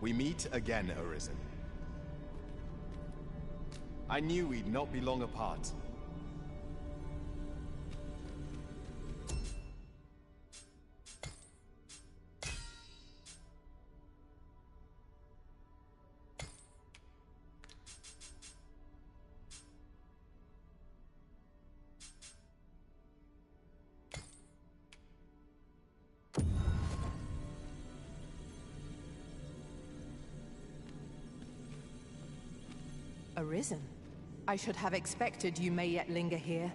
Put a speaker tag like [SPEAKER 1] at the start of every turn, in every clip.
[SPEAKER 1] We meet again, Arisen. I knew we'd not be long apart.
[SPEAKER 2] Arisen? I should have expected you may yet linger here.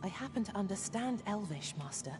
[SPEAKER 2] I happen to understand Elvish, Master.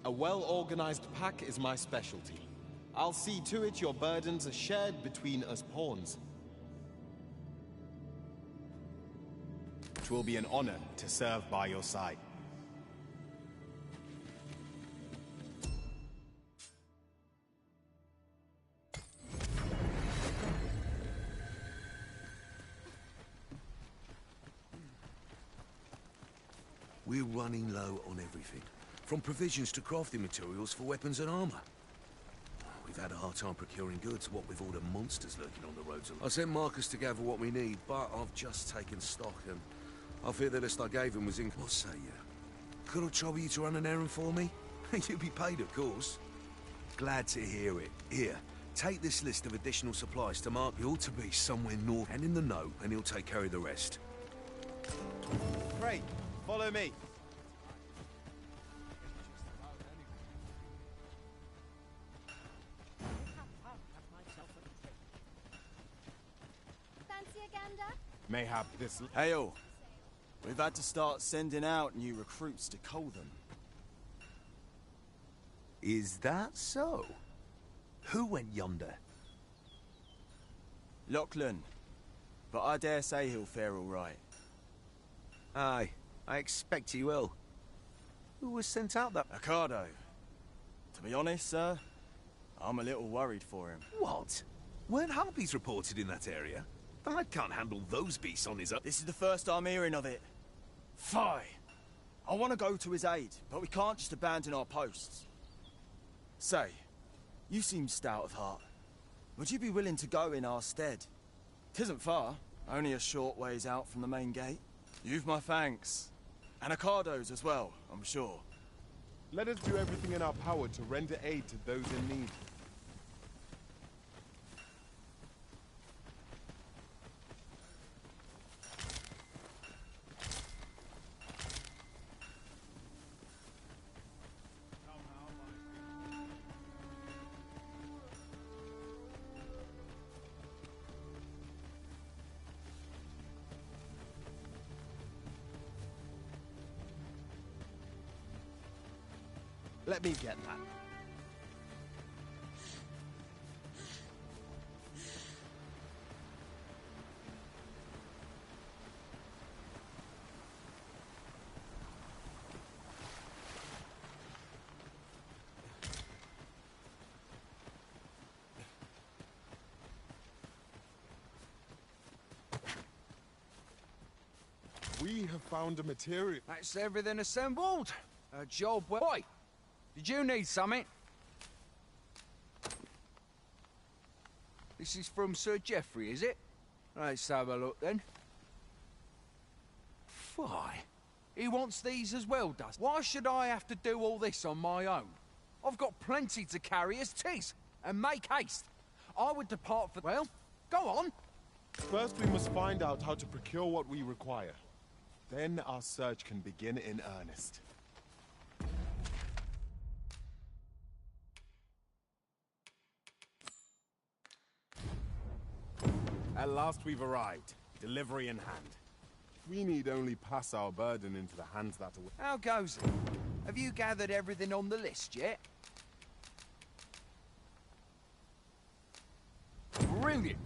[SPEAKER 1] A well-organized pack is my specialty. I'll see to it your burdens are shared between us pawns. It will be an honor to serve by your side.
[SPEAKER 3] We're running low on everything. From provisions to crafting materials for weapons and armor. We've had a hard time procuring goods, what with all the monsters lurking on the roads. I sent Marcus to gather what we need, but I've just taken stock and I fear the list I gave him was in... What say you? Could I trouble you to run an errand for me? You'll be paid, of course. Glad to hear it. Here, take this list of additional supplies to Mark. He ought to be somewhere north and in the know, and he'll take care of the rest.
[SPEAKER 1] Great. Follow me. Mayhap this...
[SPEAKER 4] Hail! We've had to start sending out new recruits to cull them.
[SPEAKER 3] Is that so? Who went yonder?
[SPEAKER 4] Lachlan. But I dare say he'll fare all right.
[SPEAKER 3] Aye, I expect he will. Who was sent out that...
[SPEAKER 4] Ricardo. To be honest, sir, I'm a little worried for him.
[SPEAKER 3] What? Weren't harpies reported in that area? I can't handle those beasts on his own.
[SPEAKER 4] This is the first I'm hearing of it. Fie! I want to go to his aid, but we can't just abandon our posts. Say, you seem stout of heart. Would you be willing to go in our stead? 'Tisn't far, only a short ways out from the main gate. You've my thanks. And Ricardo's as well, I'm sure.
[SPEAKER 1] Let us do everything in our power to render aid to those in need. Let me get that. We have found a material.
[SPEAKER 5] That's everything assembled. A job well... Oi! Did you need something? This is from Sir Geoffrey, is it? Let's have a look then. Fie. He wants these as well, does? Why should I have to do all this on my own? I've got plenty to carry as 'tis. And make haste. I would depart for... Well, go on.
[SPEAKER 1] First we must find out how to procure what we require. Then our search can begin in earnest.
[SPEAKER 6] At last we've arrived. Delivery in hand. We need only pass our burden into the hands that await.
[SPEAKER 5] How goes it? Have you gathered everything on the list yet? Brilliant!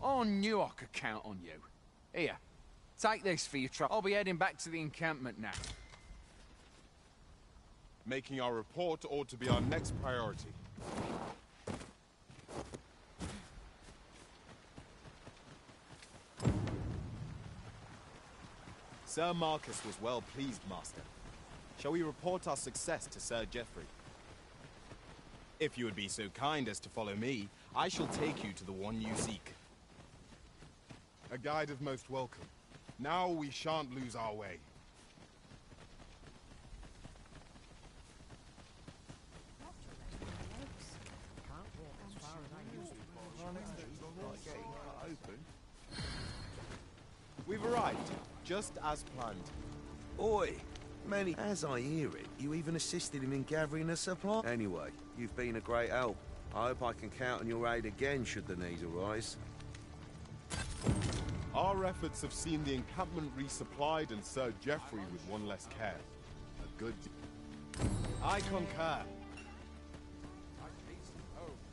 [SPEAKER 5] I knew I could count on you. Here, take this for your trouble. I'll be heading back to the encampment now.
[SPEAKER 1] Making our report ought to be our next priority. Sir Marcus was well pleased, Master. Shall we report our success to Sir Geoffrey? If you would be so kind as to follow me, I shall take you to the one you seek.
[SPEAKER 6] A guide is most welcome. Now we shan't lose our way.
[SPEAKER 1] We've arrived, just as planned.
[SPEAKER 3] Oi! Manny, as I hear it, you even assisted him in gathering a supply. Anyway, you've been a great help. I hope I can count on your aid again should the need arise.
[SPEAKER 6] Our efforts have seen the encampment resupplied and Sir Geoffrey with one less care. A good...
[SPEAKER 1] I concur.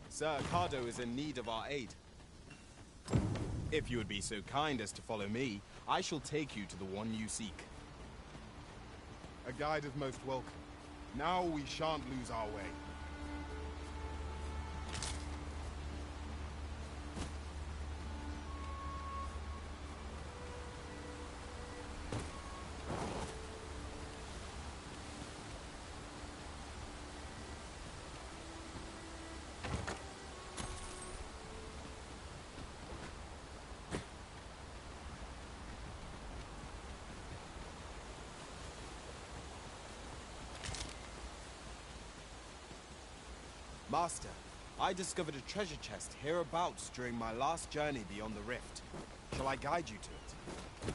[SPEAKER 1] Sir Cardo is in need of our aid. If you would be so kind as to follow me, I shall take you to the one you seek.
[SPEAKER 6] A guide is most welcome. Now we shan't lose our way.
[SPEAKER 1] Master, I discovered a treasure chest hereabouts during my last journey beyond the rift. Shall I guide you to it?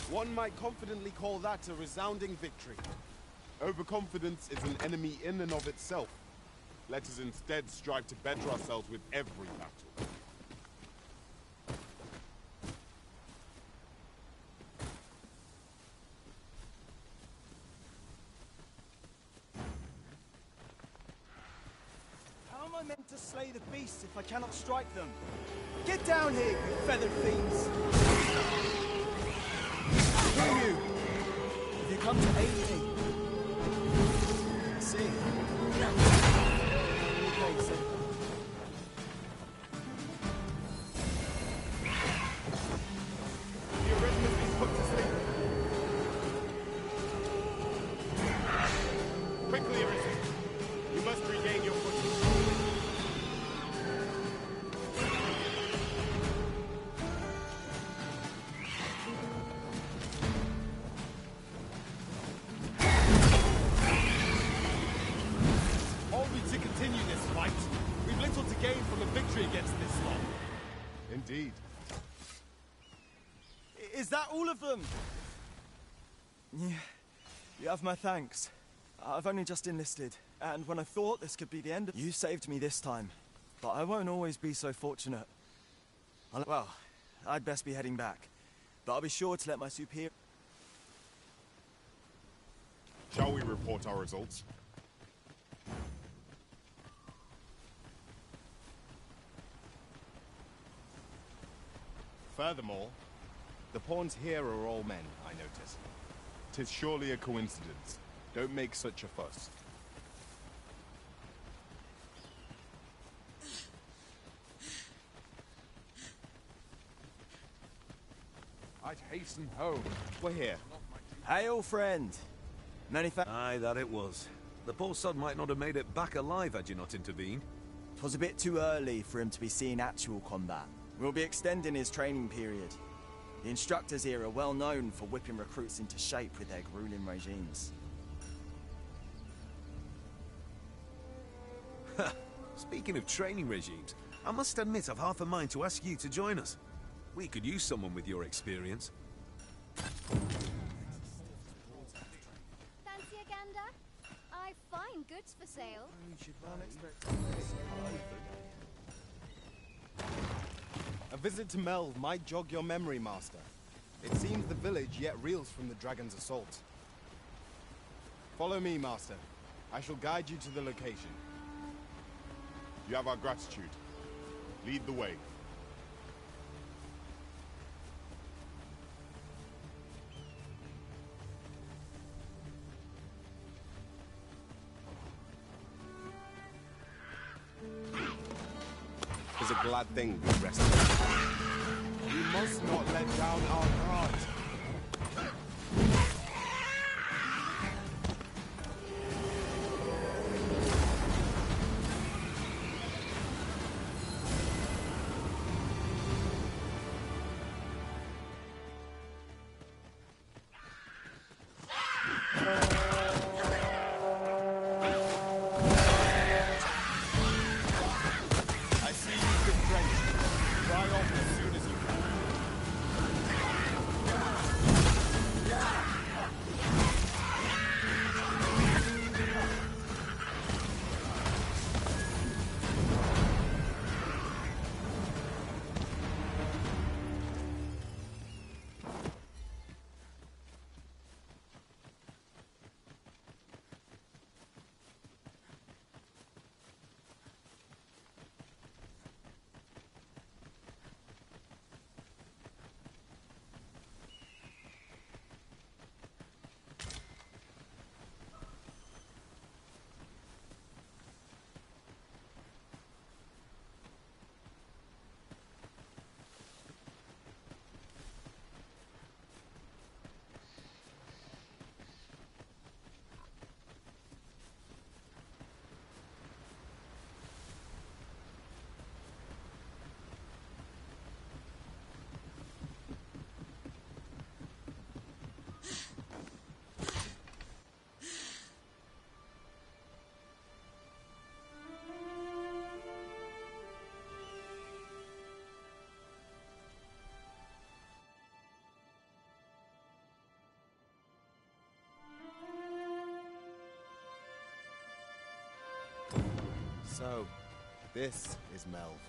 [SPEAKER 1] One might confidently call that a resounding victory.
[SPEAKER 6] Overconfidence is an enemy in and of itself. Let us instead strive to better ourselves with every battle.
[SPEAKER 4] How am I meant to slay the beasts if I cannot strike them? Get down here, you feathered fiends! Who are you? Have you come to aid me? I see. Okay, so...
[SPEAKER 6] The arrangement is put to sleep. Quickly, Arisen. You must regain your footing.
[SPEAKER 1] Ought we to continue this fight? We've little to gain from a victory against this lot.
[SPEAKER 6] Indeed.
[SPEAKER 4] Is that all of them? Yeah, you have my thanks. I've only just enlisted, and when I thought this could be the end of... You saved me this time, but I won't always be so fortunate. Well, I'd best be heading back, but I'll be sure to let my superior...
[SPEAKER 6] Shall we report our results?
[SPEAKER 1] Furthermore, the pawns here are all men, I notice.
[SPEAKER 6] 'Tis surely a coincidence. Don't make such a fuss.
[SPEAKER 5] I'd hasten home.
[SPEAKER 1] We're here.
[SPEAKER 4] Hail, friend! Many thanks.
[SPEAKER 3] Aye, that it was. The poor sod might not have made it back alive had you not intervened.
[SPEAKER 4] 'Twas a bit too early for him to be seeing actual combat. We'll be extending his training period. The instructors here are well known for whipping recruits into shape with their grueling regimes.
[SPEAKER 3] Speaking of training regimes, I must admit I've half a mind to ask you to join us. We could use someone with your experience.
[SPEAKER 7] fine goods for sale.
[SPEAKER 1] A visit to Melv might jog your memory, Master. It seems the village yet reels from the dragon's assault. Follow me, Master. I shall guide you to the location.
[SPEAKER 6] You have our gratitude. Lead the way.
[SPEAKER 1] It's a glad thing we rested.
[SPEAKER 6] We must not let down our guard.
[SPEAKER 1] So, this is Melv.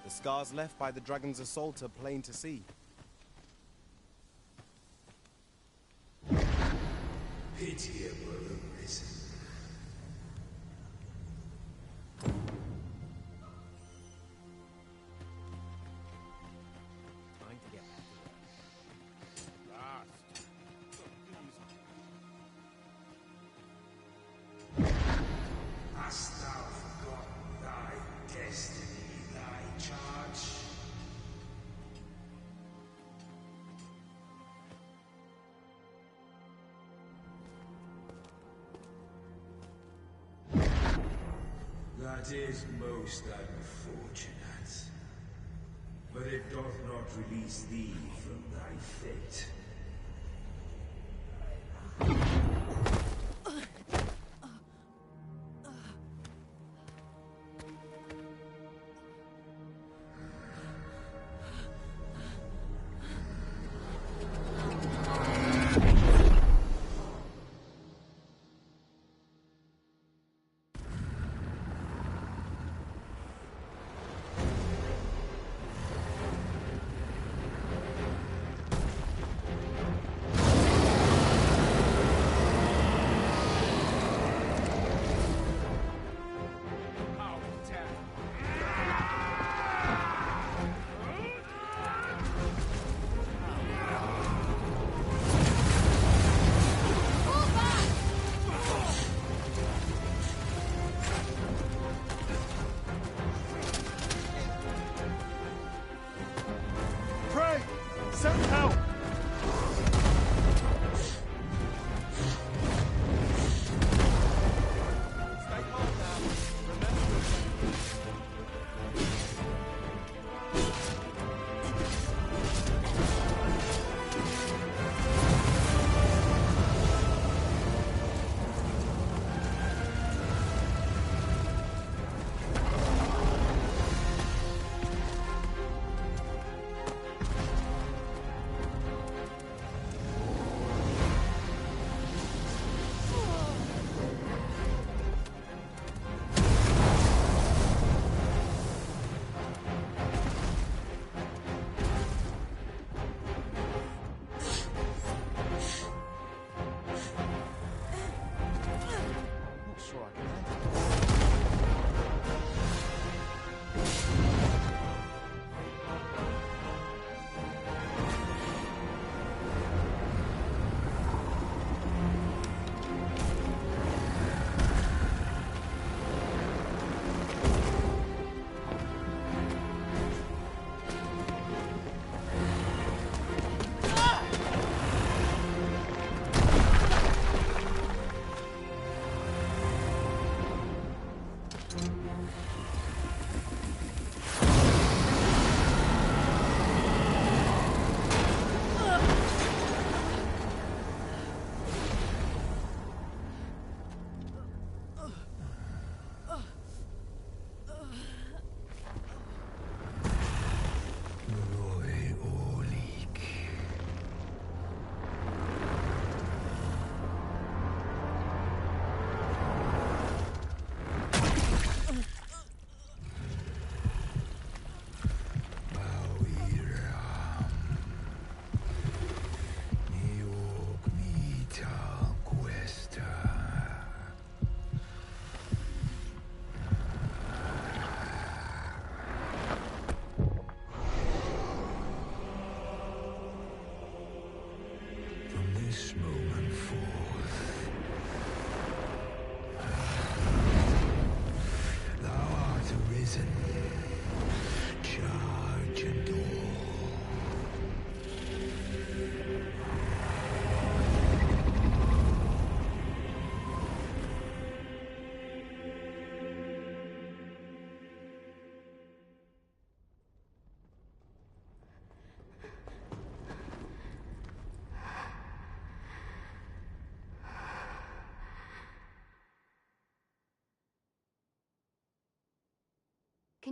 [SPEAKER 1] The scars left by the dragon's assault are plain to see.
[SPEAKER 3] Pitiable listen.
[SPEAKER 1] Time to get
[SPEAKER 3] Hast thou forgotten thy destiny, thy charge? That is most unfortunate. But it doth not release thee from thy fate.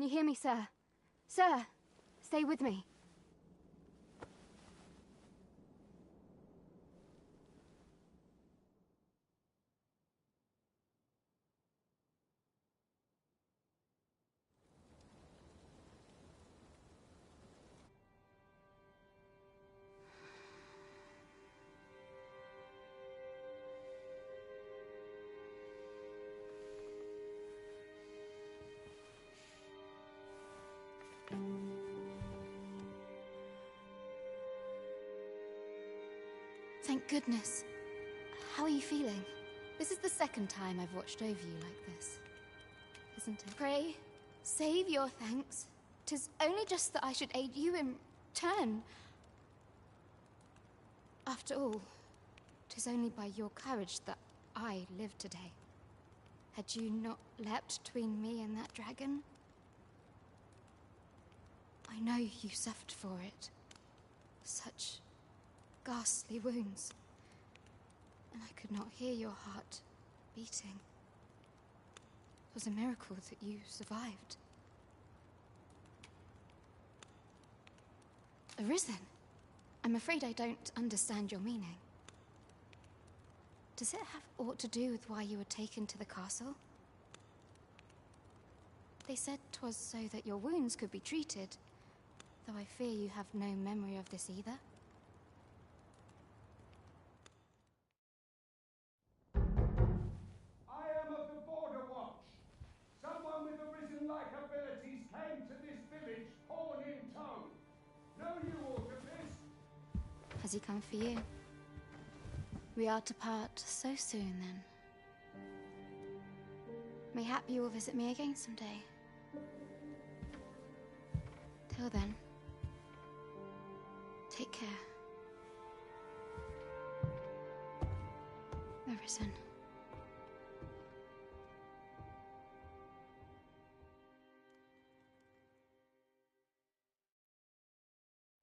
[SPEAKER 7] Can you hear me, sir? Sir, stay with me. Thank goodness. How are you feeling? This is the second time I've watched over you like this, isn't it? Pray, save your thanks. 'Tis only just that I should aid you in turn. After all, 'tis only by your courage that I live today. Had you not leapt between me and that dragon, I know you suffered for it. Such ghastly wounds, and I could not hear your heart beating. It was a miracle that you survived. Arisen? I'm afraid I don't understand your meaning. Does it have aught to do with why you were taken to the castle? They said 'twas so that your wounds could be treated, though I fear you have no memory of this either.
[SPEAKER 8] I am of the Border Watch. Someone with Arisen-like abilities came to this village, horn in tow. Know you aught of this?
[SPEAKER 7] Has he come for you? We are to part so soon, then. Mayhap you will visit me again someday. Till then, take care. Arisen.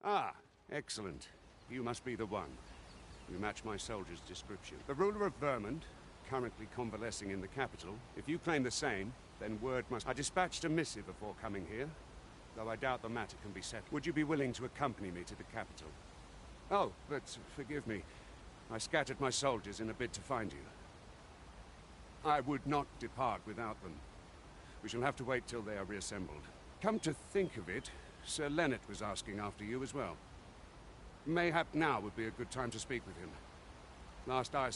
[SPEAKER 9] Ah, excellent. You must be the one. You match my soldier's description. The ruler of Vermund, currently convalescing in the capital. If you claim the same, then word must... I dispatched a missive before coming here, though I doubt the matter can be settled. Would you be willing to accompany me to the capital? Oh, but forgive me. I scattered my soldiers in a bid to find you. I would not depart without them. We shall have to wait till they are reassembled. Come to think of it, Sir Leonard was asking after you as well. Mayhap now would be a good time to speak with him. Last I...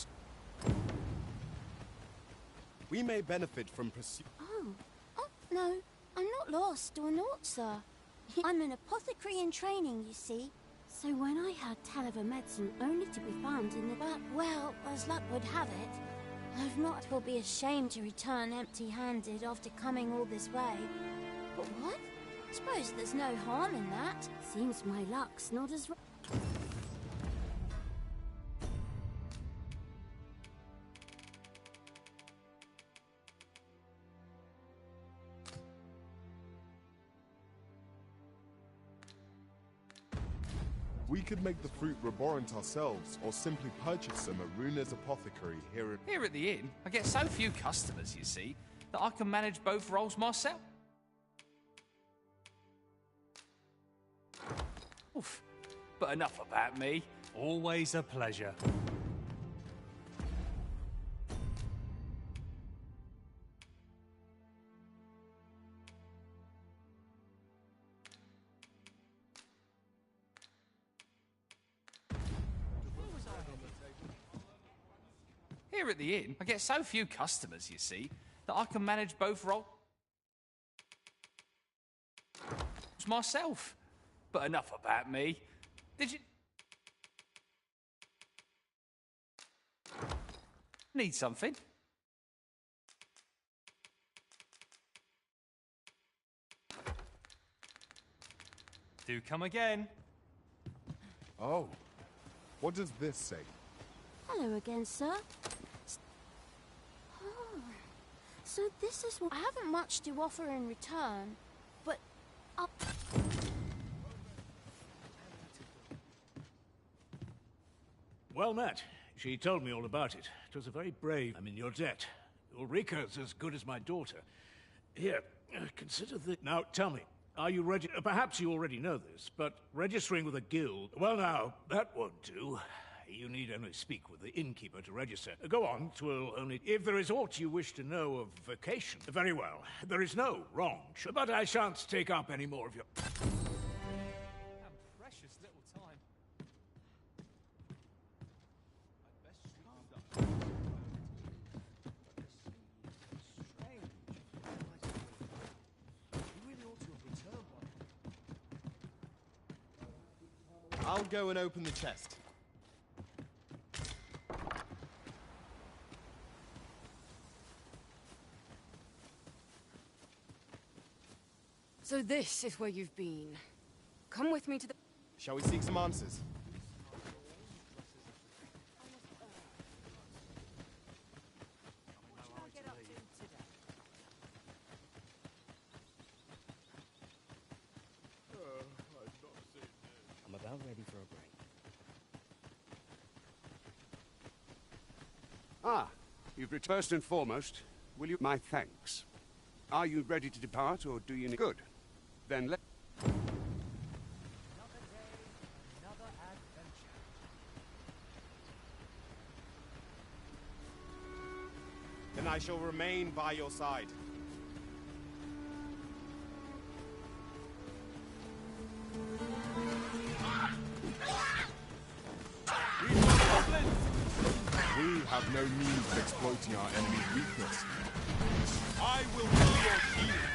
[SPEAKER 1] We may benefit from pursuit.
[SPEAKER 10] Oh, no. I'm not lost or naught, sir. I'm an apothecary in training, you see. So when I heard tell of a medicine only to be found in the... But, well, as luck would have it, I've not will be ashamed to return empty-handed after coming all this way. But what? Suppose there's no harm in that. Seems my luck's not as...
[SPEAKER 6] We could make the fruit reborant ourselves, or simply purchase them at Runa's apothecary here at...
[SPEAKER 5] Here at the inn, I get so few customers, you see, that I can manage both roles myself. Oof. But enough about me.
[SPEAKER 11] Always a pleasure.
[SPEAKER 5] Here at the inn, I get so few customers, you see, that I can manage both roles myself. But enough about me. Did you... Need something?
[SPEAKER 11] Do come again.
[SPEAKER 6] Oh. What does this say?
[SPEAKER 10] Hello again, sir. Oh, so this is what... I haven't much to offer in return, but...
[SPEAKER 12] Well met. She told me all about it. It was a very brave... I'm in your debt. Ulrika's as good as my daughter. Here, consider this. Now, tell me, are you ready? Perhaps you already know this, but registering with a guild... Well, now, that won't do. You need only speak with the innkeeper to register. Go on, 'twill only... If there is aught you wish to know of vocation, very well. There is no wrong, but I shan't take up any more of your...
[SPEAKER 11] Precious little time.
[SPEAKER 1] I'll go and open the chest.
[SPEAKER 13] So this is where you've been. Come with me to the...
[SPEAKER 1] Shall we seek some answers?
[SPEAKER 14] I'm about ready for a break.
[SPEAKER 9] Ah, you've returned. First and foremost, will you... My thanks. Are you ready to depart, or do you need... Good. Then let...
[SPEAKER 1] Then I shall remain by your side.
[SPEAKER 6] We have no means of exploiting our enemy's weakness.
[SPEAKER 1] I will be your shield.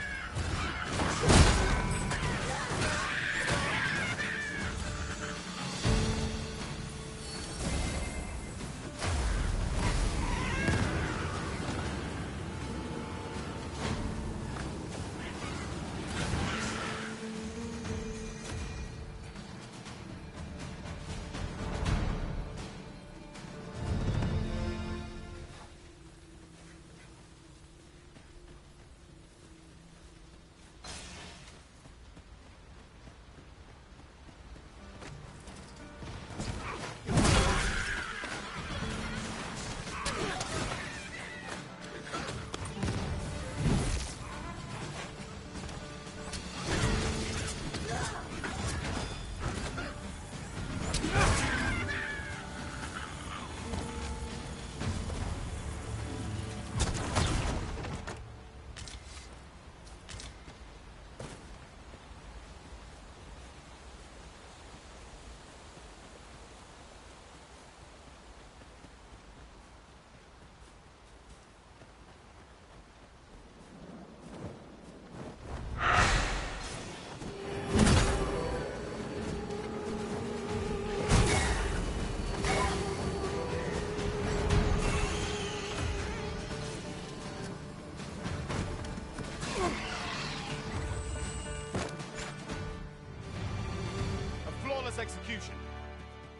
[SPEAKER 6] Execution.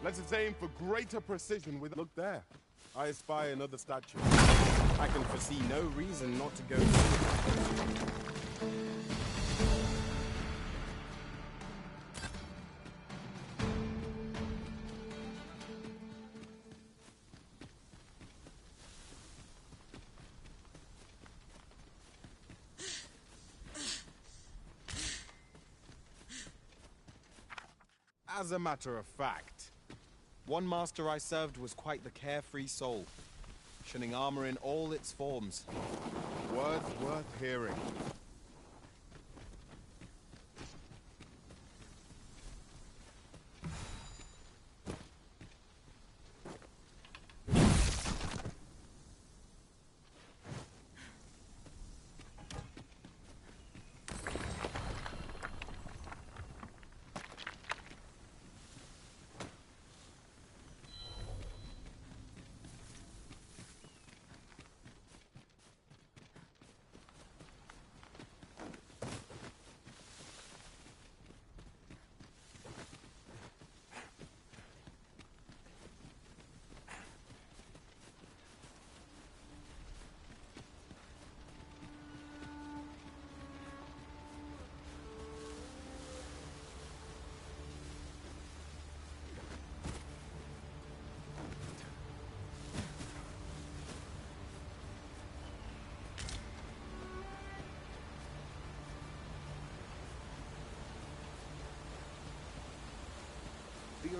[SPEAKER 6] Let us aim for greater precision with... Look there. I espy another statue.
[SPEAKER 1] I can foresee no reason not to go through. As a matter of fact, one master I served was quite the carefree soul, shunning armor in all its forms.
[SPEAKER 6] Words worth hearing.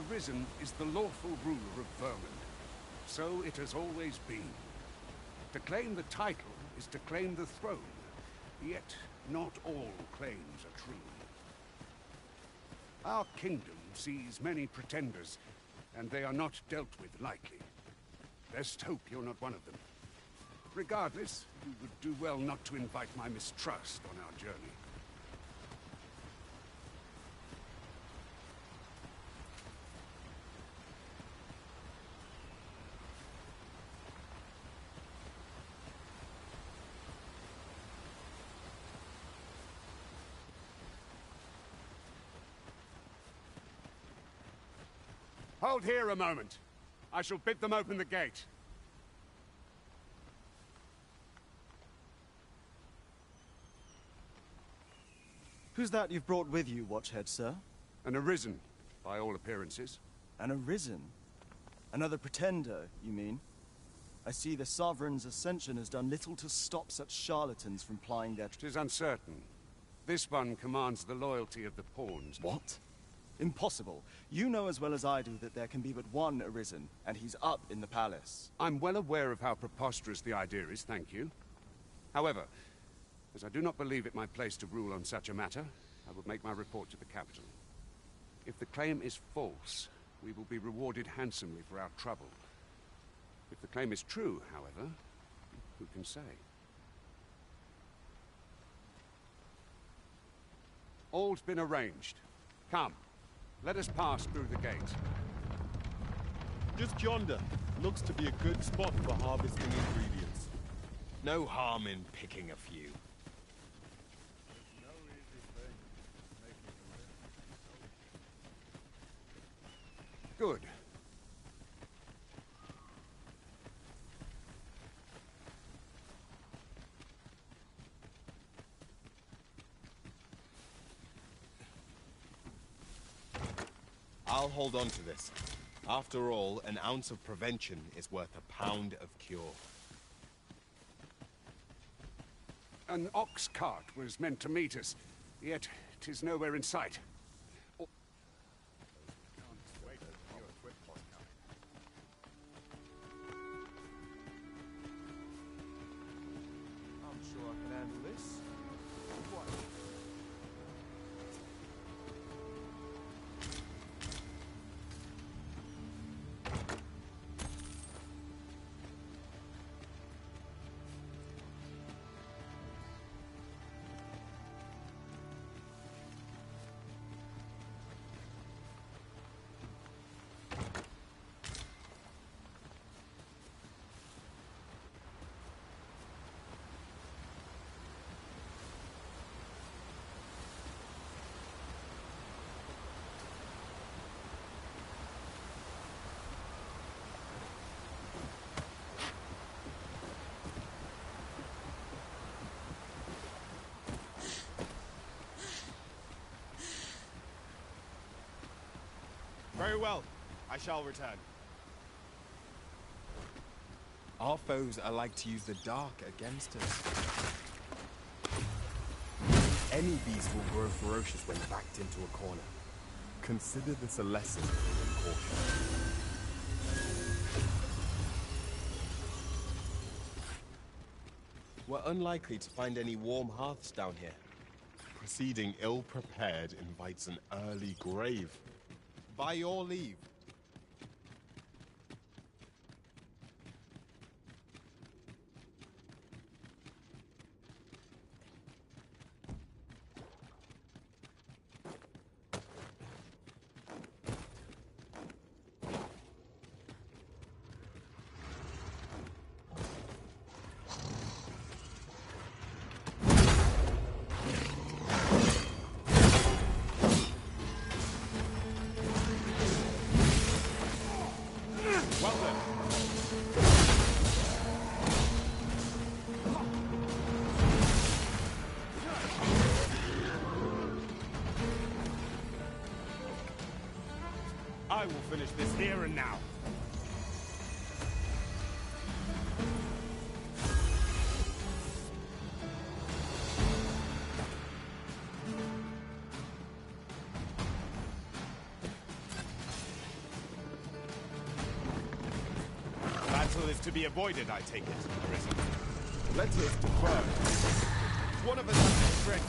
[SPEAKER 9] Arisen is the lawful ruler of Vermund. So it has always been. To claim the title is to claim the throne. Yet, not all claims are true. Our kingdom sees many pretenders, and they are not dealt with lightly. Best hope you're not one of them. Regardless, you would do well not to invite my mistrust on our journey. Hold here a moment. I shall bid them open the gate.
[SPEAKER 4] Who's that you've brought with you, Watchhead, sir?
[SPEAKER 9] An Arisen, by all appearances.
[SPEAKER 4] An Arisen? Another pretender, you mean? I see the Sovereign's ascension has done little to stop such charlatans from plying their...
[SPEAKER 9] It is uncertain. This one commands the loyalty of the pawns.
[SPEAKER 4] What? Impossible. You know as well as I do that there can be but one Arisen, and he's up in the palace.
[SPEAKER 9] I'm well aware of how preposterous the idea is, thank you. However, as I do not believe it my place to rule on such a matter, I will make my report to the capital. If the claim is false, we will be rewarded handsomely for our trouble. If the claim is true, however, who can say? All's been arranged. Come, let us pass through the gate.
[SPEAKER 6] Just yonder. Looks to be a good spot for harvesting ingredients.
[SPEAKER 1] No harm in picking a few.
[SPEAKER 9] Good.
[SPEAKER 1] I'll hold on to this. After all, an ounce of prevention is worth a pound of cure.
[SPEAKER 9] An ox cart was meant to meet us, yet 'tis nowhere in sight.
[SPEAKER 4] I'm sure I can handle this. What?
[SPEAKER 6] Very well. I shall return.
[SPEAKER 1] Our foes are like to use the dark against us. Any beast will grow ferocious when backed into a corner. Consider this a lesson in caution. We're unlikely to find any warm hearths down here.
[SPEAKER 6] Proceeding ill-prepared invites an early grave.
[SPEAKER 1] By your leave.
[SPEAKER 6] I will finish this here and now. To be avoided, I take it, Arisen. Let us defer. One of us has to stretch.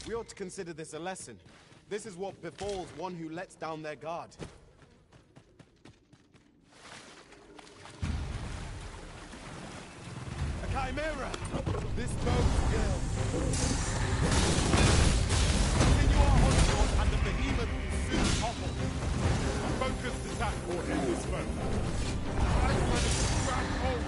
[SPEAKER 6] We ought to consider this a lesson. This is what befalls one who lets down their guard. A chimera! This boat girl. Continue our onslaught and the behemoth will soon topple. A focused attack will end this boat. I've managed to grab hold.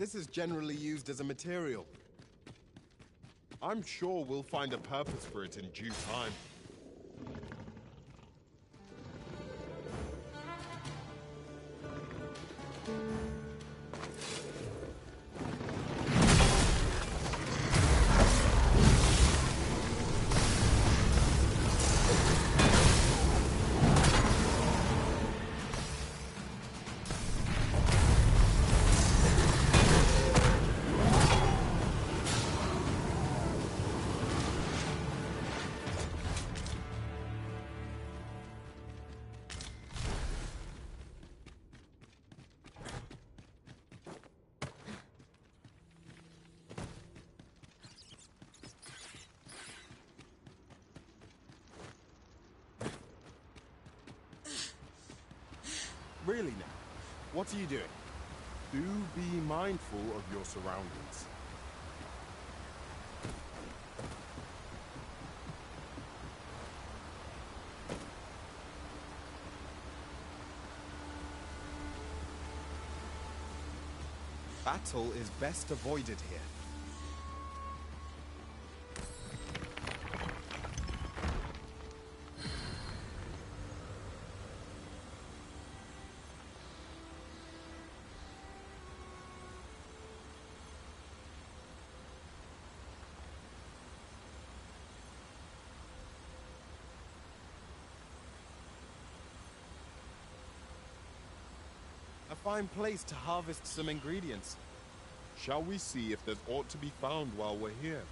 [SPEAKER 1] This is generally used as a material.
[SPEAKER 6] I'm sure we'll find a purpose for it in due time.
[SPEAKER 1] Really now? What are you doing?
[SPEAKER 6] Do be mindful of your surroundings.
[SPEAKER 1] Battle is best avoided here. A fine place to harvest some ingredients.
[SPEAKER 6] Shall we see if there's aught to be found while we're here?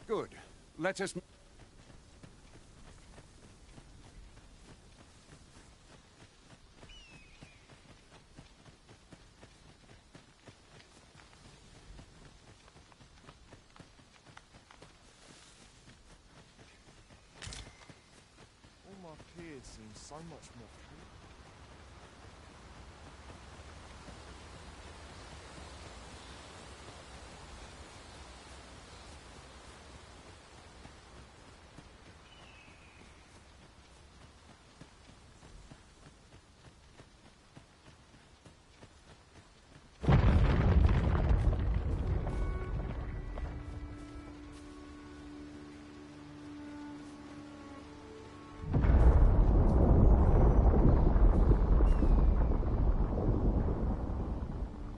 [SPEAKER 9] Good. Let us...
[SPEAKER 6] All my peers seem so much more free.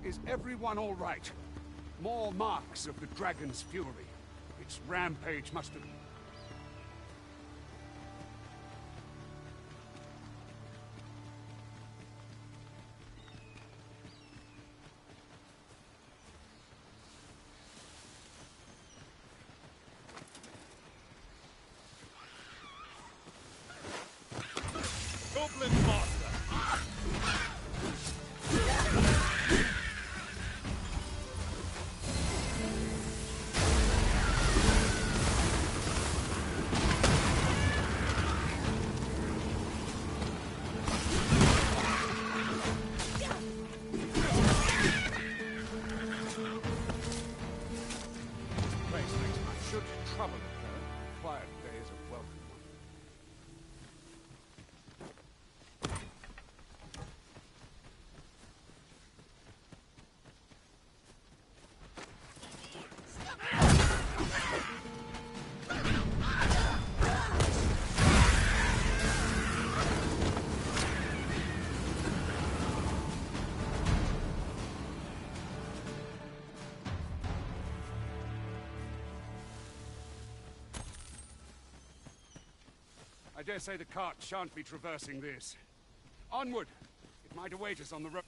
[SPEAKER 9] Is everyone all right? More marks of the dragon's fury. Its rampage must have...
[SPEAKER 6] Goblin Master!
[SPEAKER 9] Should trouble occur, quiet day is a welcome one. dare say the cart shan't be traversing this. Onward! It might await us on the road.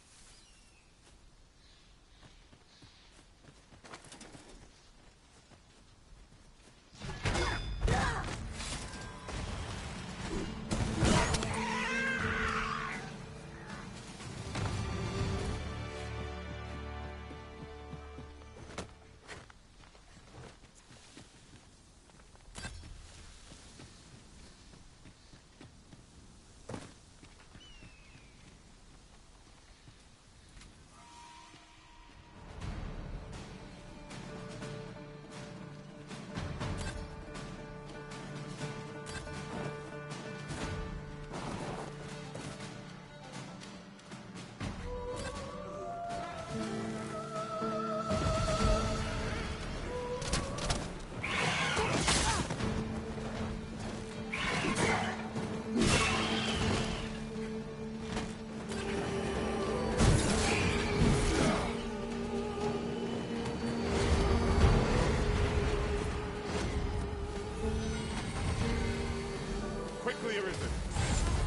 [SPEAKER 6] Quickly, Arisen.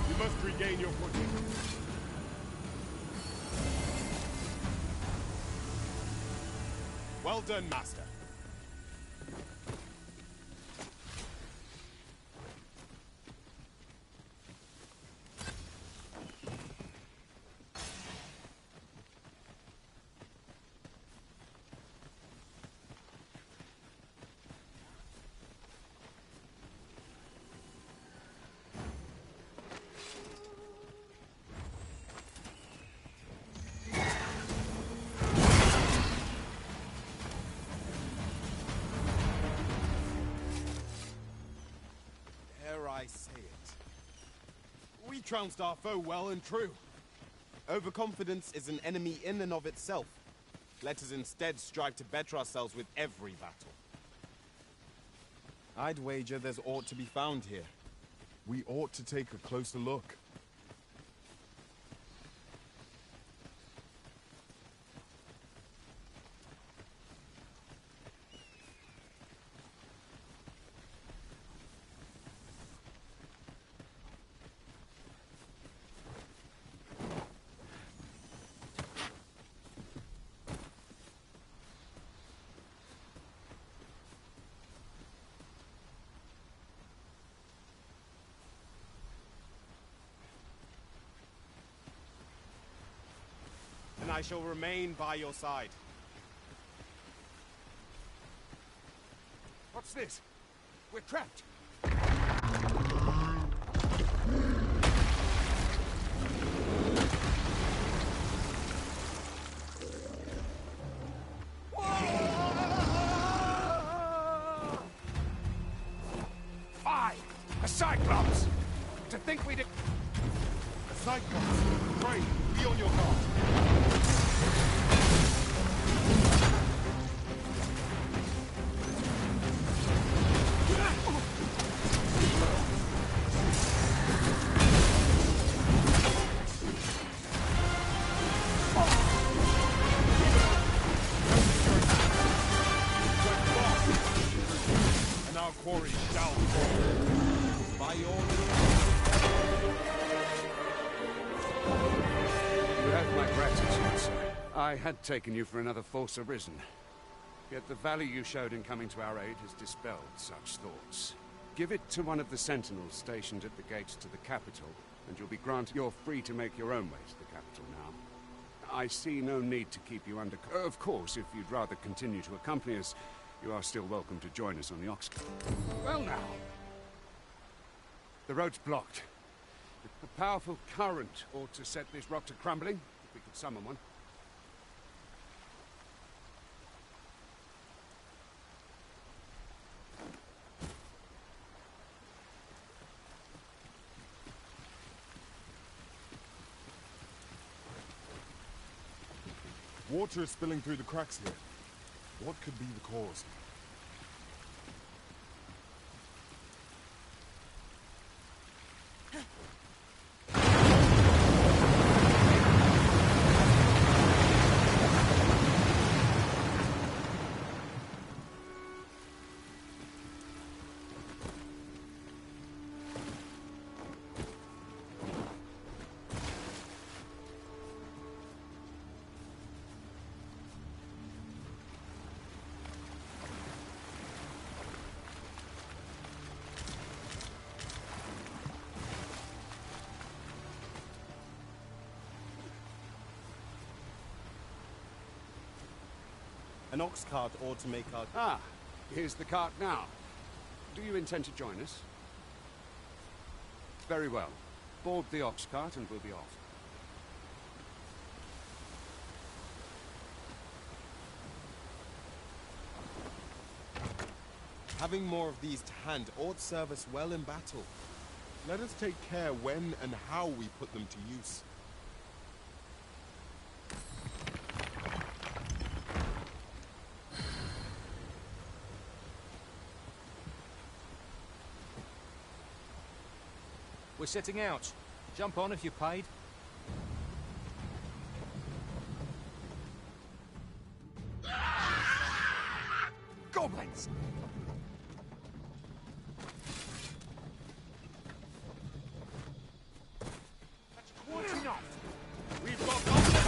[SPEAKER 6] You must regain your footing.
[SPEAKER 1] Well done, Master. I say it. We trounced our foe well and true. Overconfidence is an enemy in and of itself. Let us instead strive to better ourselves with every battle. I'd wager there's aught to be found here.
[SPEAKER 6] We ought to take a closer look.
[SPEAKER 1] And I shall remain by your side.
[SPEAKER 9] What's this? We're trapped. Fie! A Cyclops! To think we did...
[SPEAKER 6] A Cyclops! Pray, be on your guard.
[SPEAKER 1] And our quarry shall fall. By your
[SPEAKER 9] You have my gratitude, sir. I had taken you for another false arisen. Yet the value you showed in coming to our aid has dispelled such thoughts. Give it to one of the sentinels stationed at the gates to the capital, and you'll be granted you're free to make your own way to the capital now. I see no need to keep you under... Of course, if you'd rather continue to accompany us, you are still welcome to join us on the Ox... Well now. The road's blocked. A powerful current ought to set this rock to crumbling, if we could summon one.
[SPEAKER 6] Water is spilling through the cracks here. What could be the cause?
[SPEAKER 1] An ox cart ought to make our...
[SPEAKER 9] Ah, here's the cart now. Do you intend to join us? Very well. Board the ox cart and we'll be off.
[SPEAKER 1] Having more of these to hand ought serve us well in battle. Let us take care when and how we put them to use.
[SPEAKER 5] We're setting out. Jump on if you're paid. Goblins!
[SPEAKER 6] That's quite enough. We've got goblins.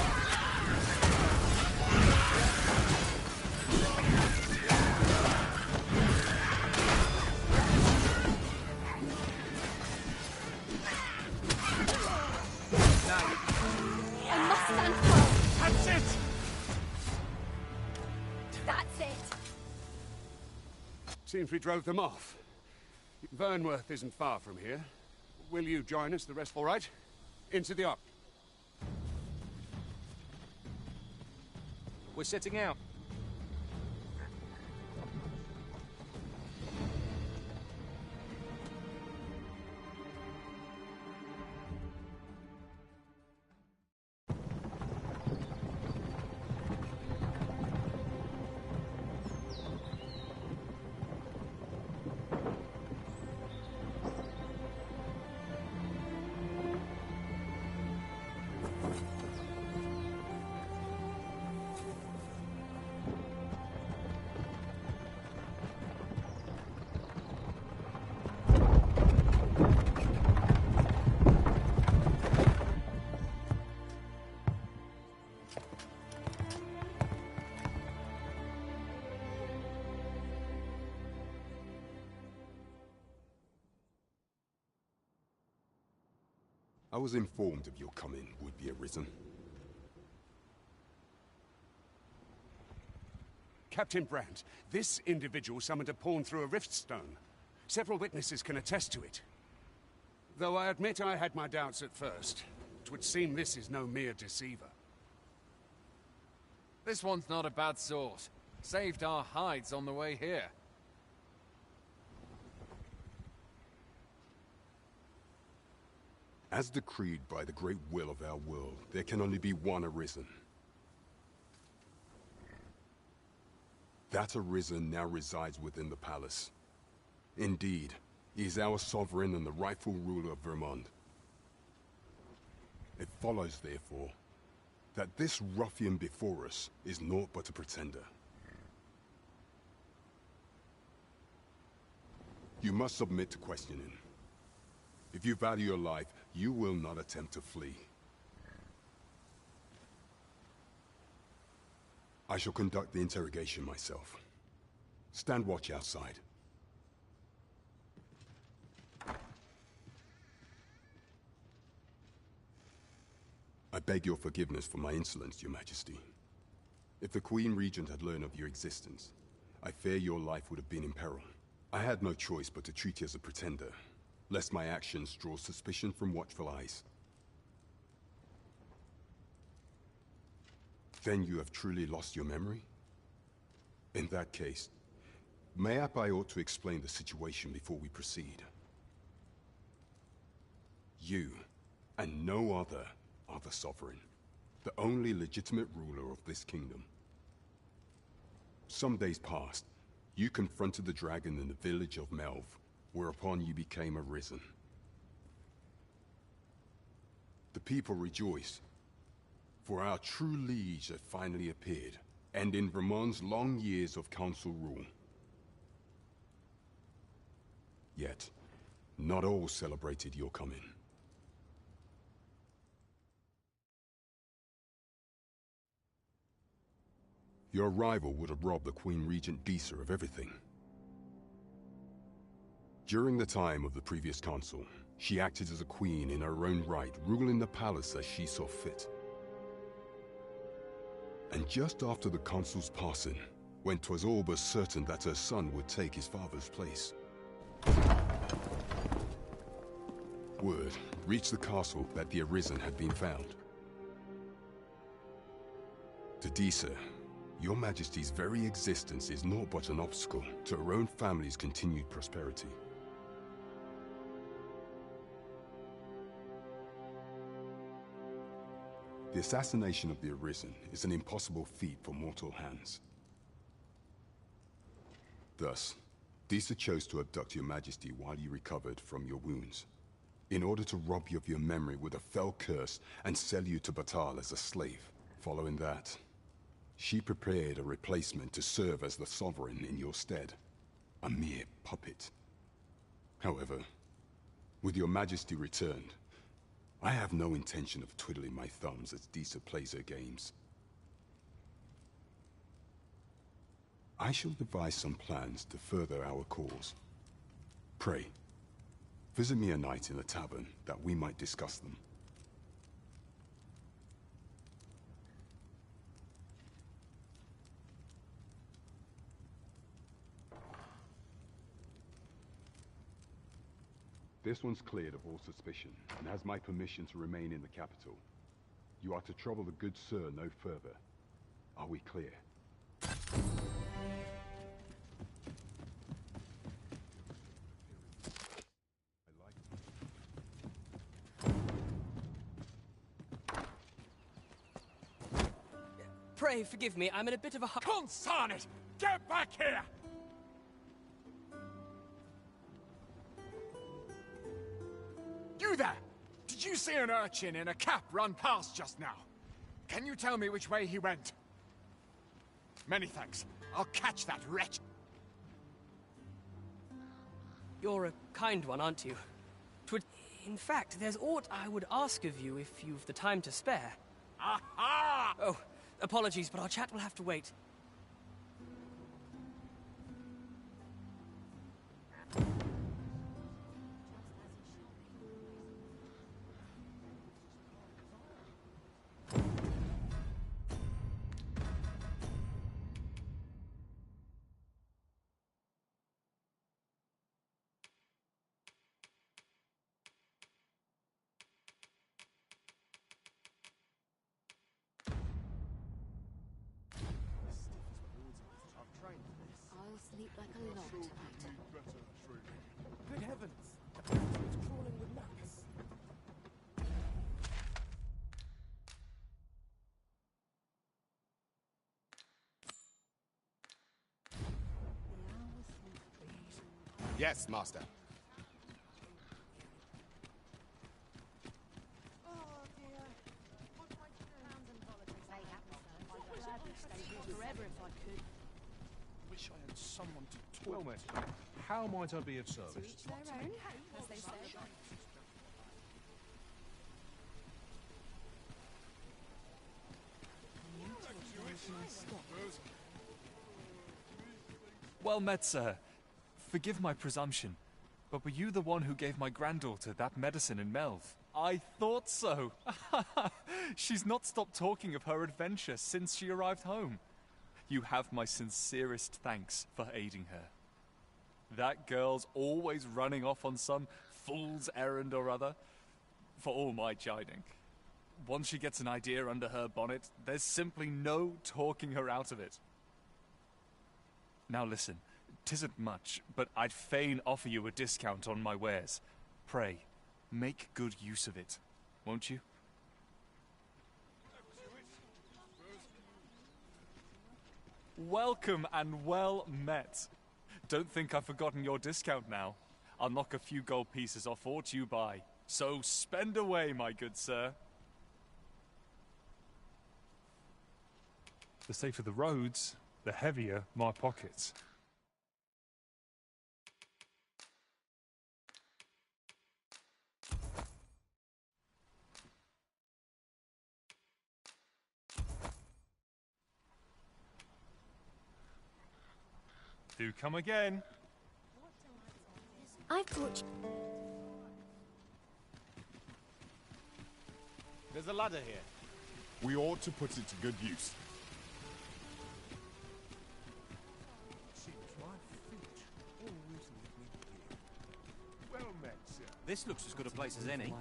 [SPEAKER 10] I must stand firm.
[SPEAKER 6] That's it!
[SPEAKER 10] That's it.
[SPEAKER 9] Seems we drove them off. Vernworth isn't far from here. Will you join us? The rest all right? Into the ox.
[SPEAKER 5] We're setting out.
[SPEAKER 14] I was informed of your coming would be arisen.
[SPEAKER 9] Captain Brandt, this individual summoned a pawn through a rift stone. Several witnesses can attest to it. Though I admit I had my doubts at first. It would seem this is no mere deceiver.
[SPEAKER 5] This one's not a bad sort. Saved our hides on the way here.
[SPEAKER 14] As decreed by the great will of our world, there can only be one arisen. That arisen now resides within the palace. Indeed, he is our sovereign and the rightful ruler of Vermont. It follows, therefore, that this ruffian before us is naught but a pretender. You must submit to questioning. If you value your life, you will not attempt to flee. I shall conduct the interrogation myself. Stand watch outside. I beg your forgiveness for my insolence, Your Majesty. If the Queen Regent had learned of your existence, I fear your life would have been in peril. I had no choice but to treat you as a pretender, lest my actions draw suspicion from watchful eyes. Then you have truly lost your memory? In that case, mayhap I ought to explain the situation before we proceed. You, and no other, are the sovereign, the only legitimate ruler of this kingdom. Some days past, you confronted the dragon in the village of Melv, whereupon you became arisen. The people rejoiced, for our true liege had finally appeared, and in Vermont's long years of council rule. Yet, not all celebrated your coming. Your arrival would have robbed the Queen Regent Disa of everything. During the time of the previous consul, she acted as a queen in her own right, ruling the palace as she saw fit. And just after the consul's passing, when 'twas all but certain that her son would take his father's place. Word reached the castle that the Arisen had been found. To Disa, your Majesty's very existence is naught but an obstacle to her own family's continued prosperity. The assassination of the Arisen is an impossible feat for mortal hands. Thus, Disa chose to abduct your Majesty while you recovered from your wounds, in order to rob you of your memory with a fell curse and sell you to Batal as a slave. Following that, she prepared a replacement to serve as the sovereign in your stead, a mere puppet. However, with your Majesty returned, I have no intention of twiddling my thumbs as Disa plays her games. I shall devise some plans to further our cause. Pray, visit me a night in the tavern that we might discuss them. This one's cleared of all suspicion, and has my permission to remain in the capital. You are to trouble the good sir no further. Are we clear?
[SPEAKER 15] Pray forgive me, I'm in a bit of a
[SPEAKER 6] Consign it! Get back here! You there! Did you see an urchin in a cap run past just now? Can you tell me which way he went? Many thanks. I'll catch that wretch.
[SPEAKER 15] You're a kind one, aren't you? In fact, there's aught I would ask of you if you've the time to spare.
[SPEAKER 6] Aha!
[SPEAKER 15] Oh, apologies, but our chat will have to wait.
[SPEAKER 13] I'll sleep like a log tonight.
[SPEAKER 4] Good heavens! The bastards crawling with nuts.
[SPEAKER 1] Yes, Master.
[SPEAKER 13] Forever if I could.
[SPEAKER 5] Wish I had someone to talk. Well met. How might I be of service?
[SPEAKER 13] To each their own, as they say.
[SPEAKER 16] Well met, sir. Forgive my presumption, but were you the one who gave my granddaughter that medicine in Melv? I thought so. She's not stopped talking of her adventure since she arrived home. You have my sincerest thanks for aiding her. That girl's always running off on some fool's errand or other, for all my chiding. Once she gets an idea under her bonnet, there's simply no talking her out of it. Now listen, 'tisn't much, but I'd fain offer you a discount on my wares. Pray, make good use of it, won't you? Welcome and well met. Don't think I've forgotten your discount now. I'll knock a few gold pieces off aught you buy. So spend away, my good sir.
[SPEAKER 11] The safer the roads, the heavier my pockets. Do come again.
[SPEAKER 10] I've brought you...
[SPEAKER 1] There's a ladder here.
[SPEAKER 6] We ought to put it to good use.
[SPEAKER 17] This looks as good a place as any.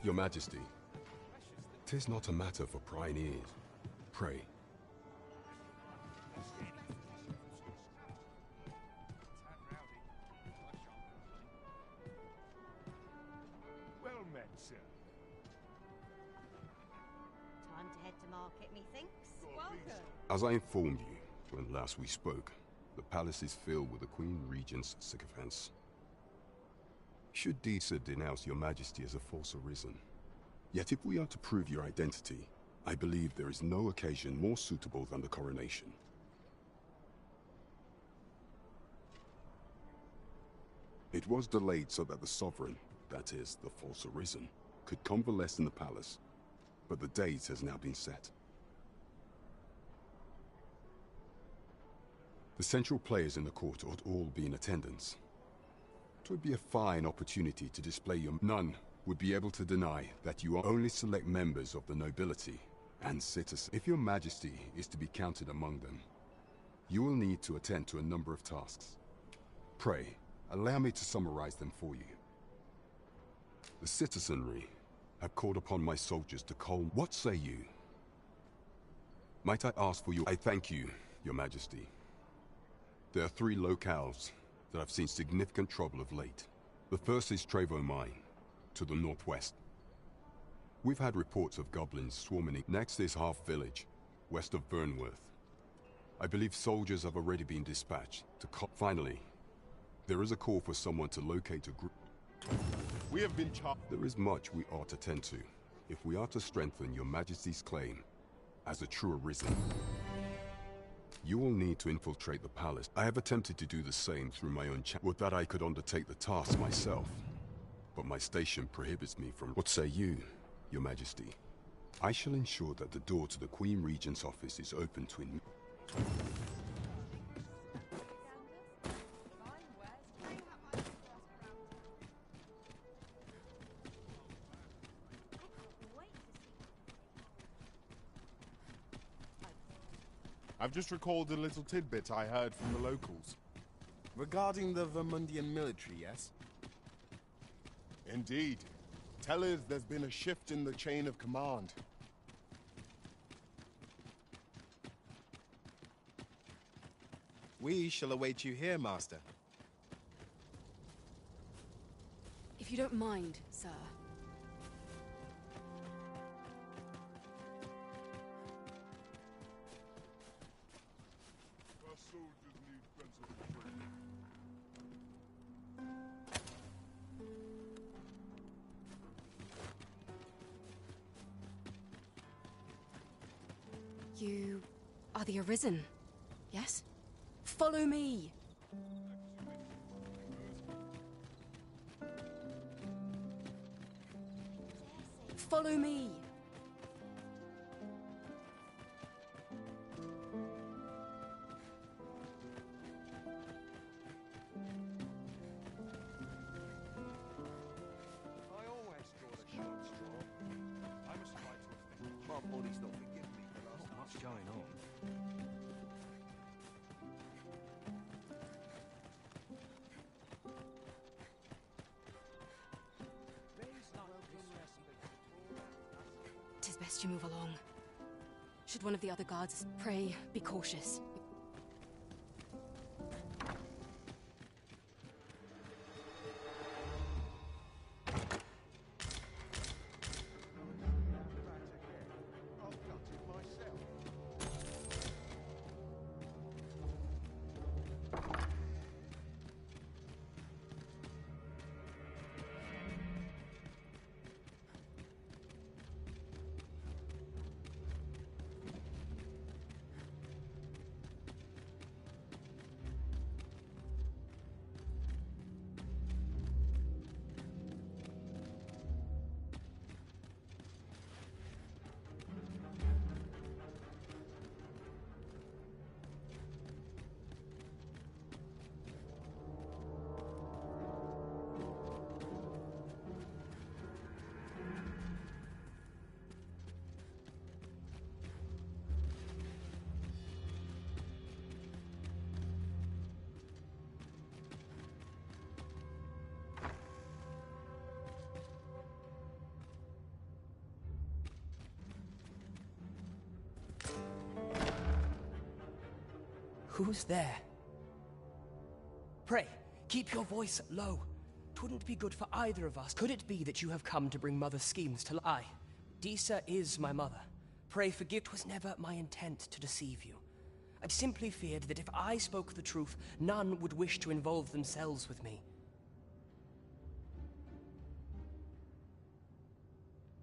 [SPEAKER 14] Your Majesty, 'tis not a matter for prying ears. Pray.
[SPEAKER 8] Well met, sir.
[SPEAKER 18] Time to head to market, methinks. Welcome.
[SPEAKER 14] As I informed you when last we spoke, the palace is filled with the Queen Regent's sycophants. Should Disa denounce your Majesty as a false arisen? Yet if we are to prove your identity, I believe there is no occasion more suitable than the coronation. It was delayed so that the sovereign, that is, the false arisen, could convalesce in the palace, but the date has now been set. The central players in the court ought all be in attendance. It would be a fine opportunity to display your... None would be able to deny that you are only select members of the nobility and citizens. If your Majesty is to be counted among them, you will need to attend to a number of tasks. Pray, allow me to summarize them for you. The citizenry have called upon my soldiers to calm... What say you? Might I ask for I thank you, your Majesty. There are 3 locales that have seen significant trouble of late. The first is Trevo Mine, to the northwest. We've had reports of goblins swarming. Next is Half Village, west of Burnworth. I believe soldiers have already been dispatched to Finally, there is a call for someone to locate a group.
[SPEAKER 8] We have been
[SPEAKER 14] There is much we ought to tend to, if we are to strengthen your Majesty's claim as a true arisen. You will need to infiltrate the palace. I have attempted to do the same through my own Would that I could undertake the task myself, but my station prohibits me from... What say you, your Majesty? I shall ensure that the door to the Queen Regent's office is open to...
[SPEAKER 8] I've just recalled a little tidbit I heard from the locals.
[SPEAKER 1] Regarding the Vermundian military, yes?
[SPEAKER 8] Indeed. Tell us there's been a shift in the chain of command.
[SPEAKER 1] We shall await you here, Master.
[SPEAKER 13] If you don't mind, sir. You are the Arisen, yes? Follow me! Follow me!
[SPEAKER 3] I always draw the short straw. I must try to avenge. My body's not forgiving me for last night.
[SPEAKER 17] What's going on?
[SPEAKER 13] Tis best you move along. Should one of the other guards pray, be cautious.
[SPEAKER 15] Who's there? Pray, keep your voice low. 'Twouldn't be good for either of us. Could it be that you have come to bring Mother's schemes to lie? Disa is my mother. Pray forgive. 'Twas never my intent to deceive you. I simply feared that if I spoke the truth, none would wish to involve themselves with me.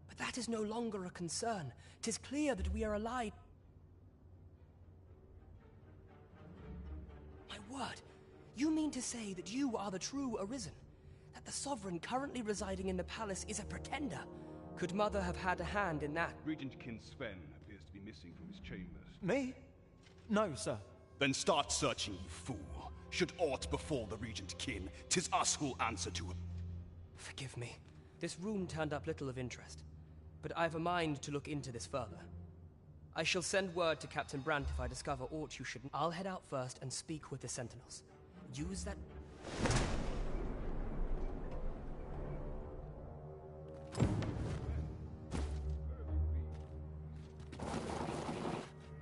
[SPEAKER 15] But that is no longer a concern. 'Tis clear that we are allied. My word, you mean to say that you are the true Arisen? That the Sovereign currently residing in the palace is a pretender? Could Mother have had a hand in that?
[SPEAKER 17] Regent Kin Sven appears to be missing from his chambers.
[SPEAKER 4] Me? No, sir.
[SPEAKER 19] Then start searching, you fool. Should aught befall the Regent Kin, 'tis us who'll answer to him.
[SPEAKER 15] Forgive me. This room turned up little of interest, but I've a mind to look into this further. I shall send word to Captain Brandt if I discover aught you shouldn't. I'll head out first and speak with the Sentinels. Use that...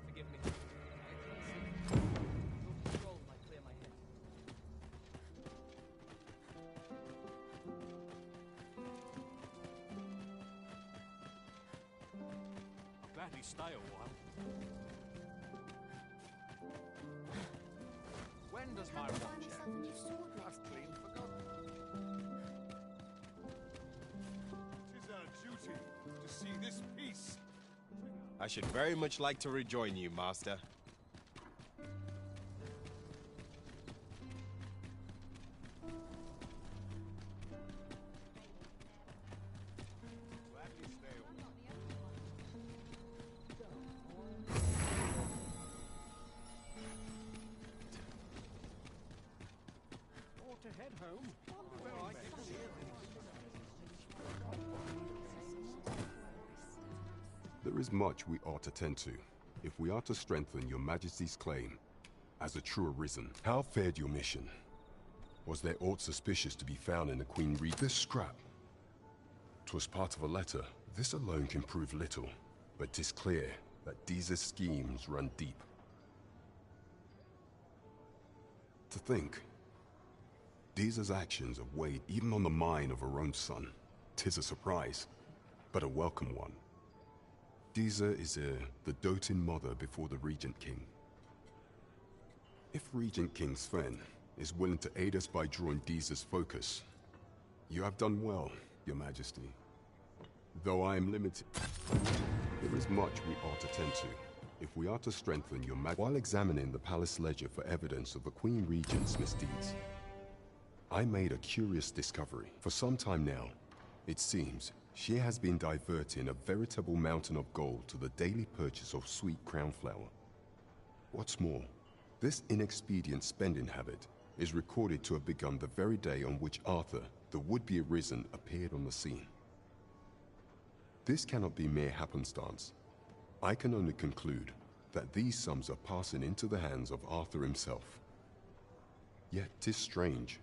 [SPEAKER 15] Forgive me. Your control might clear my head.
[SPEAKER 12] I'm glad he stay a while.
[SPEAKER 5] When does my watch end? I've clean forgotten.
[SPEAKER 17] Tis our duty to see this peace.
[SPEAKER 1] I should very much like to rejoin you, Master.
[SPEAKER 17] Or to head home. Wonder where I can see
[SPEAKER 14] There is much we ought to tend to, if we are to strengthen your Majesty's claim as a true Arisen. How fared your mission? Was there aught suspicious to be found in the Queen Reed? This scrap. 'Twas part of a letter. This alone can prove little, but 'tis clear that Disa's schemes run deep. To think, Disa's actions have weighed even on the mind of her own son. 'Tis a surprise, but a welcome one. Disa is the doting mother before the Regent King. If Regent King Sven is willing to aid us by drawing Disa's focus, you have done well, Your Majesty. Though I am limited, there is much we ought to tend to, if we are to strengthen your Majesty. While examining the palace ledger for evidence of the Queen Regent's misdeeds, I made a curious discovery. For some time now, it seems she has been diverting a veritable mountain of gold to the daily purchase of sweet crown flower. What's more, this inexpedient spending habit is recorded to have begun the very day on which Arthur, the would-be Arisen, appeared on the scene. This cannot be mere happenstance. I can only conclude that these sums are passing into the hands of Arthur himself. Yet 'tis strange,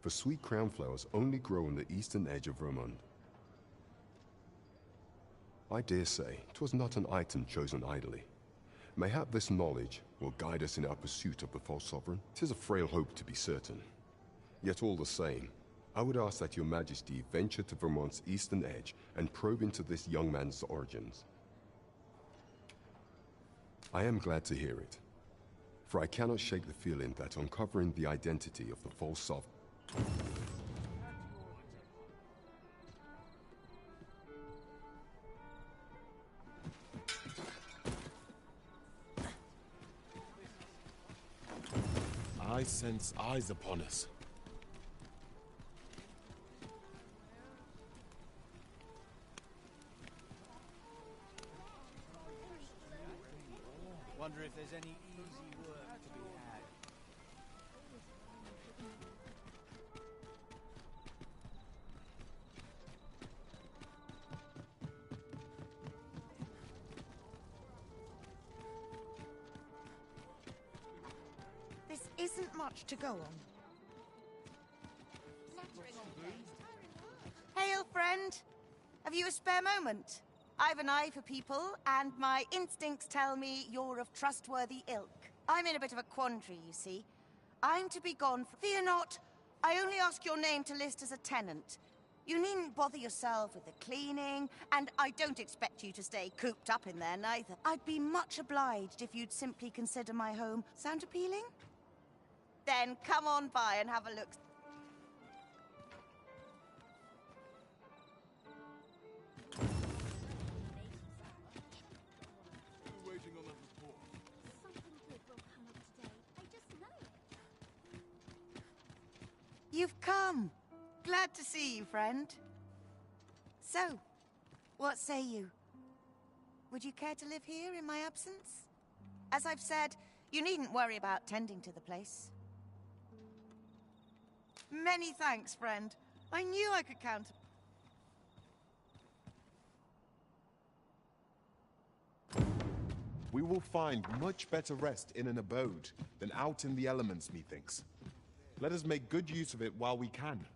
[SPEAKER 14] for sweet crown flowers only grow on the eastern edge of Vermont. I dare say 'twas not an item chosen idly. Mayhap this knowledge will guide us in our pursuit of the false sovereign. 'Tis a frail hope to be certain. Yet all the same, I would ask that your Majesty venture to Vermont's eastern edge and probe into this young man's origins. I am glad to hear it, for I cannot shake the feeling that uncovering the identity of the false sovereign.
[SPEAKER 1] I sense eyes upon us.
[SPEAKER 4] Wonder if there's any easy work to be had.
[SPEAKER 18] This isn't much to go on. Hail, friend. Have you a spare moment? I've an eye for people, and my instincts tell me you're of trustworthy ilk. I'm in a bit of a quandary, you see. I'm to be gone for... Fear not. I only ask your name to list as a tenant. You needn't bother yourself with the cleaning, and I don't expect you to stay cooped up in there, neither. I'd be much obliged if you'd simply consider my home. Sound appealing? Then come on by and have a look.
[SPEAKER 3] Waiting on that report.
[SPEAKER 10] Something good will come of today. I just know it.
[SPEAKER 18] You've come. Glad to see you, friend. So, what say you? Would you care to live here in my absence? As I've said, you needn't worry about tending to the place. Many thanks, friend. I knew I could count.
[SPEAKER 1] We will find much better rest in an abode than out in the elements, methinks. Let us make good use of it while we can.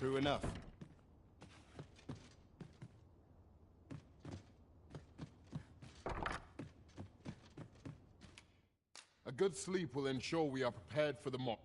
[SPEAKER 1] True enough.
[SPEAKER 20] A good sleep will ensure we are prepared for the mock.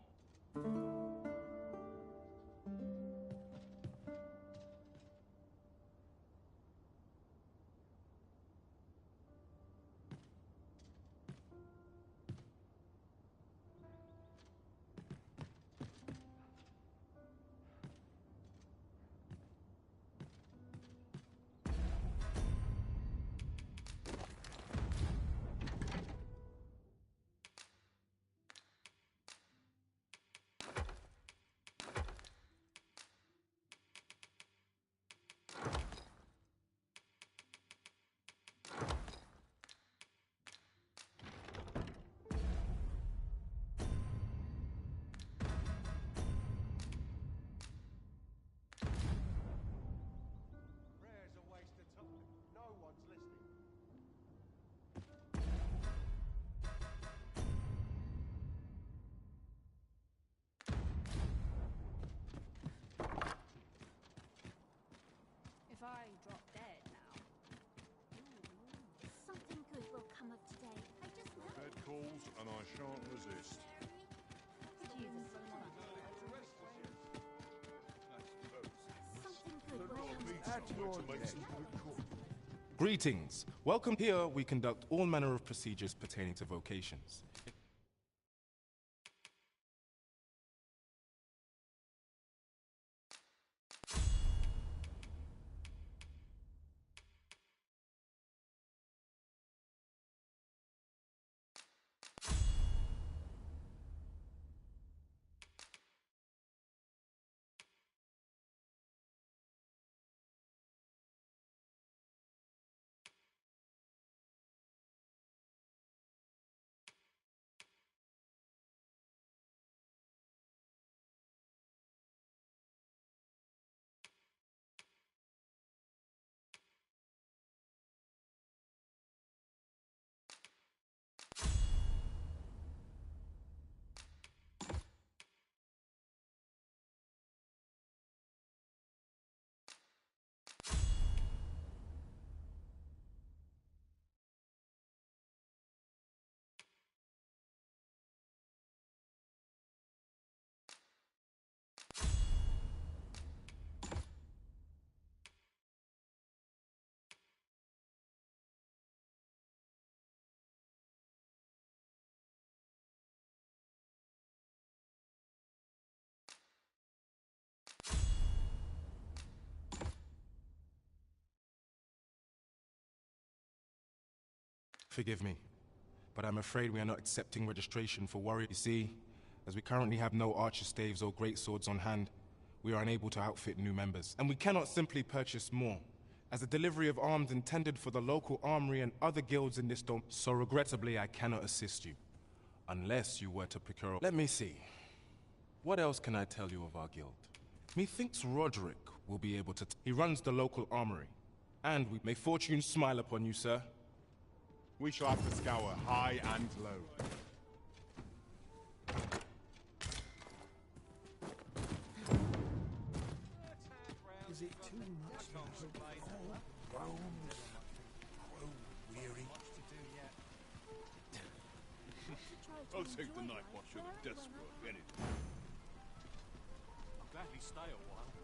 [SPEAKER 10] If I drop dead now. Something good will come of today. I just know.
[SPEAKER 20] Bed calls, and I shan't resist.
[SPEAKER 10] Something good will come of today.
[SPEAKER 21] Greetings. Welcome here. We conduct all manner of procedures pertaining to vocations. Forgive me, but I'm afraid we are not accepting registration for warrior. You see, as we currently have no archer staves or great swords on hand, we are unable to outfit new members. And we cannot simply purchase more, as the delivery of arms intended for the local armory and other guilds in this dome. So regrettably, I cannot assist you, unless you were to procure. Let me see. What else can I tell you of our guild? Methinks Roderick will be able to. He runs the local armory, and may fortune smile upon you, sir.
[SPEAKER 20] We shall have to scour high and low.
[SPEAKER 12] Is it too much to hope for? Rome's weary.
[SPEAKER 19] I'll take the night watch of the death scroll, anything.
[SPEAKER 17] I'll gladly stay a while.